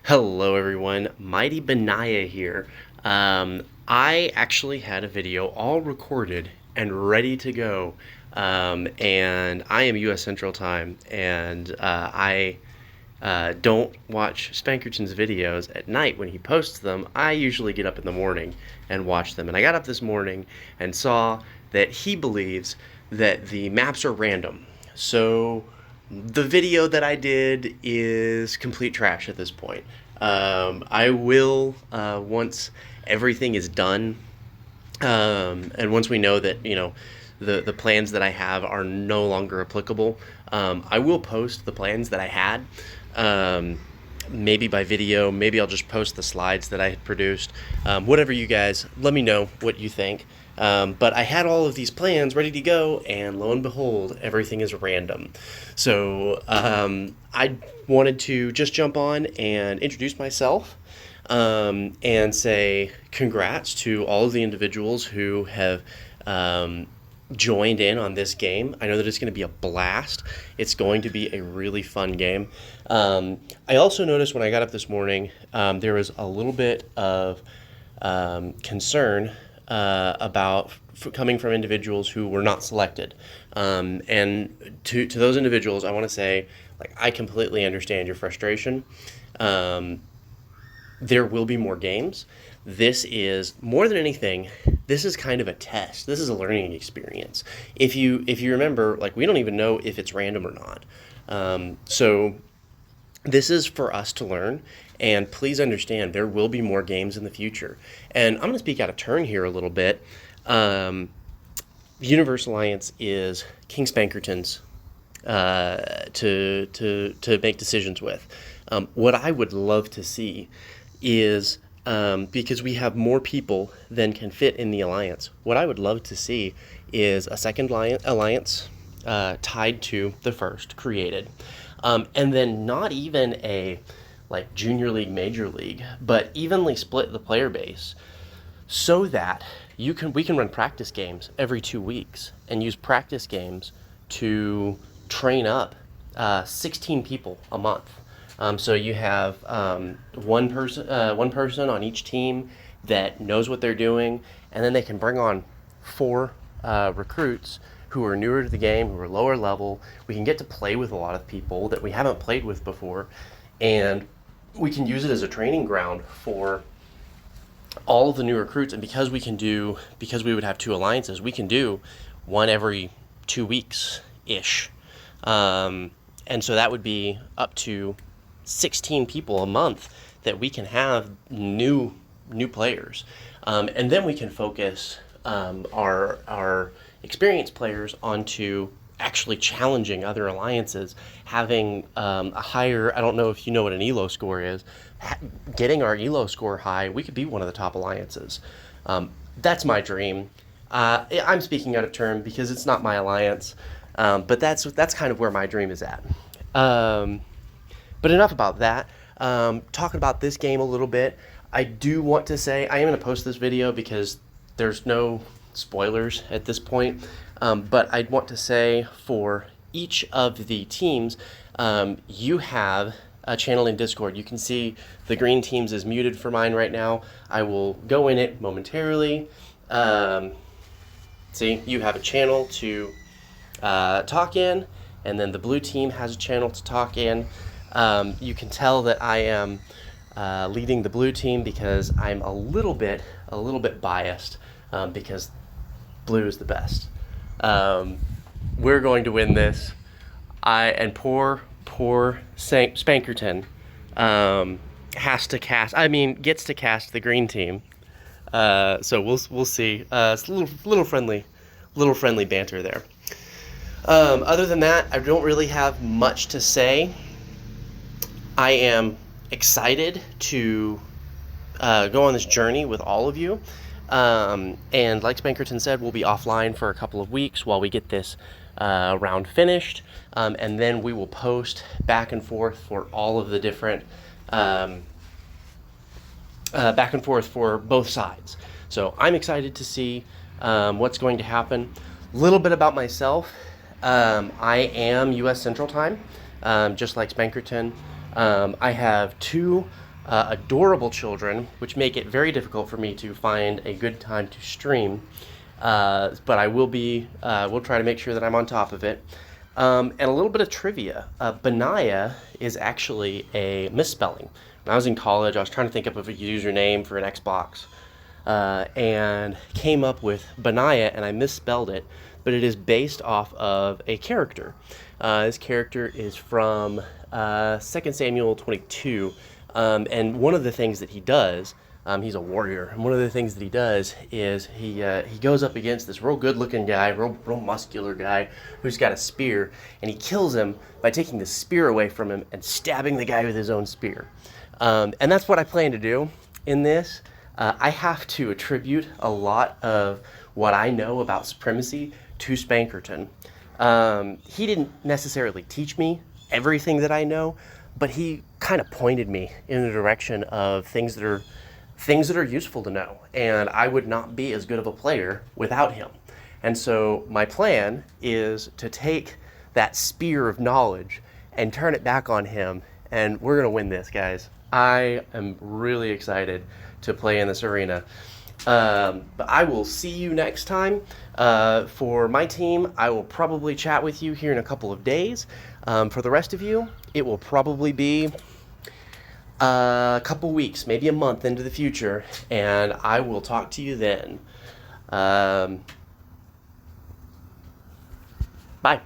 Hello everyone, Mighty Benaya here. I actually had a video all recorded and ready to go, and I am U.S. Central Time, and I don't watch Spankerton's videos at night when he posts them. I usually get up in the morning and watch them, and I got up this morning and saw that he believes that the maps are random. So the video that I did is complete trash at this point. I will, once everything is done, and once we know that, the plans that I have are no longer applicable, I will post the plans that I had. Maybe by video, maybe I'll just post the slides that I had produced. Whatever you guys, let me know what you think. But I had all of these plans ready to go, and lo and behold, everything is random. So I wanted to just jump on and introduce myself, and say congrats to all of the individuals who have joined in on this game. I know that it's going to be a blast. It's going to be a really fun game. I also noticed when I got up this morning, there was a little bit of concern about coming from individuals who were not selected. And to those individuals, I want to say, I completely understand your frustration. There will be more games. This is, more than anything, this is kind of a test. This is a learning experience. If you remember, we don't even know if it's random or not. So this is for us to learn, and please understand there will be more games in the future. And I'm going to speak out of turn here a little bit. The Universe Alliance is King Spankerton's to make decisions with. What I would love to see is, because we have more people than can fit in the alliance, what I would love to see is a second alliance tied to the first created. And then not even a junior league, major league, but evenly split the player base so that we can run practice games every 2 weeks and use practice games to train up 16 people a month. So you have one person on each team that knows what they're doing, and then they can bring on 4 recruits who are newer to the game, who are lower level. We can get to play with a lot of people that we haven't played with before, and we can use it as a training ground for all of the new recruits. And because we would have 2 alliances, we can do one every 2 weeks-ish. And so that would be up to 16 people a month that we can have new players. And then we can focus our experienced players onto actually challenging other alliances, having a higher, I don't know if you know what an ELO score is, getting our ELO score high. We could be one of the top alliances. That's my dream. I'm speaking out of turn because it's not my alliance, but that's kind of where my dream is at. But enough about that. Talking about this game a little bit, I do want to say I am going to post this video because there's no spoilers at this point. But I'd want to say for each of the teams, you have a channel in Discord. You can see the green teams is muted for mine right now. I will go in it momentarily. See, you have a channel to talk in, and then the blue team has a channel to talk in. You can tell that I am leading the blue team because I'm a little bit biased, because blue is the best. We're going to win this. Poor Spankerton gets to cast the green team. So we'll see. It's a little friendly banter there. Other than that, I don't really have much to say. I am excited to go on this journey with all of you. And like Spankerton said, we'll be offline for a couple of weeks while we get this round finished. And then we will post back and forth for all of the different, back and forth for both sides. So I'm excited to see what's going to happen. A little bit about myself. I am U.S. Central Time, just like Spankerton. I have 2 adorable children, which make it very difficult for me to find a good time to stream. But I will be, we'll try to make sure that I'm on top of it. And a little bit of trivia. Benaya is actually a misspelling. When I was in college, I was trying to think of a username for an Xbox, and came up with Benaya, and I misspelled it, but it is based off of a character. This character is from 2 Samuel 22, and one of the things that he does, he's a warrior, and one of the things that he does is he goes up against this real good-looking guy, real muscular guy who's got a spear, and he kills him by taking the spear away from him and stabbing the guy with his own spear. And that's what I plan to do in this. I have to attribute a lot of what I know about Supremacy to Spankerton. He didn't necessarily teach me everything that I know, but he kind of pointed me in the direction of things that are useful to know. And I would not be as good of a player without him. And so my plan is to take that spear of knowledge and turn it back on him, and we're going to win this, guys. I am really excited to play in this arena. But I will see you next time. For my team, I will probably chat with you here in a couple of days. For the rest of you, it will probably be a couple weeks, maybe a month into the future, and I will talk to you then. Bye.